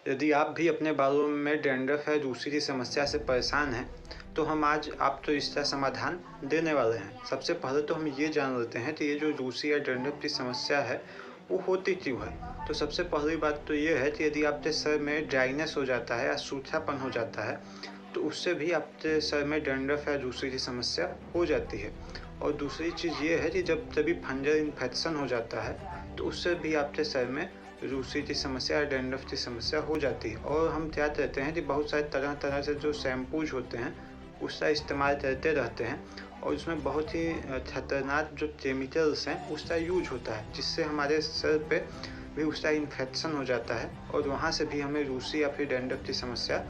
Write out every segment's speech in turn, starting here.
यदि आप भी अपने बालों में डैंड्रफ या रूसी की समस्या से परेशान हैं, तो हम आज आपको इसका समाधान देने वाले हैं। सबसे पहले तो हम ये जान लेते हैं कि ये जो रूसी या डैंड्रफ की समस्या है, वो होती क्यों है। तो सबसे पहली बात तो ये है कि यदि आपके सर में ड्राइनेस हो जाता है या सूखापन हो जाता है, तो उससे भी आपके सर में डैंड्रफ या रूसी की समस्या हो जाती है। और दूसरी चीज़ ये है कि जब कभी फंगल इन्फेक्शन हो जाता है, तो उससे भी आपके सर में रूसी की समस्या या डैंड्रफ की समस्या हो जाती है। और हम क्या कहते हैं कि बहुत सारे तरह तरह से जो शैम्पूज होते हैं, उसका इस्तेमाल करते रहते हैं और उसमें बहुत ही खतरनाक जो केमिकल्स हैं उसका यूज होता है, जिससे हमारे सर पे भी उसका इन्फेक्शन हो जाता है और वहाँ से भी हमें रूसी या फिर डैंड्रफ की समस्या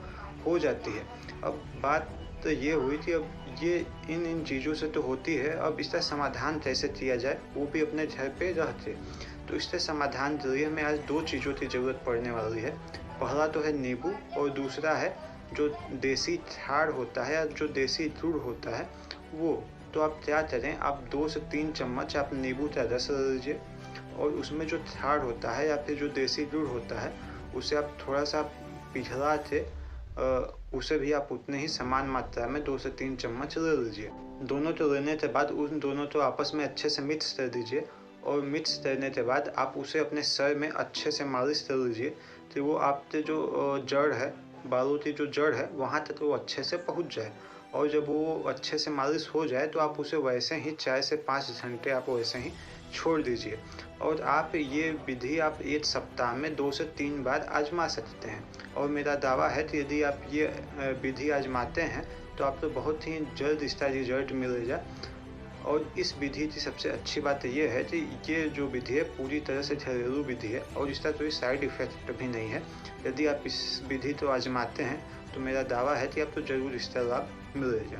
हो जाती है। अब बात तो ये हुई कि अब ये इन चीज़ों से तो होती है, अब इसका समाधान कैसे किया जाए, वो भी अपने घर पे रह के। तो इसके समाधान के लिए हमें आज 2 चीज़ों की ज़रूरत पड़ने वाली है। पहला तो है नींबू और दूसरा है जो देसी खार होता है या जो देसी गुड़ होता है वो। तो आप क्या करें, आप 2 से 3 चम्मच आप नींबू का रस ले लीजिए और उसमें जो खार होता है या फिर जो देसी गुड़ होता है उसे आप थोड़ा सा पिघला के उसे भी आप उतने ही समान मात्रा में 2 से 3 चम्मच ले लीजिए। दोनों को लेने के बाद उन दोनों को आपस में अच्छे से मिक्स कर दीजिए और मिक्स करने के बाद आप उसे अपने सर में अच्छे से मालिश कर लीजिए कि वो आपके जो जड़ है, बालों की जो जड़ है, वहाँ तक वो अच्छे से पहुँच जाए। और जब वो अच्छे से मालिश हो जाए तो आप उसे वैसे ही 4 से 5 घंटे आप वैसे ही छोड़ दीजिए। और आप ये विधि आप 1 सप्ताह में 2 से 3 बार आजमा सकते हैं। और मेरा दावा है कि यदि आप ये विधि आजमाते हैं तो आपको बहुत ही जल्द इसका रिजल्ट मिलेगा। और इस विधि की सबसे अच्छी बात ये है कि ये जो विधि है पूरी तरह से घरेलू विधि है और इसका कोई साइड इफ़ेक्ट भी नहीं है। यदि आप इस विधि को आजमाते हैं तो मेरा दावा है कि आपको ज़रूर इसका लाभ मिलेगा।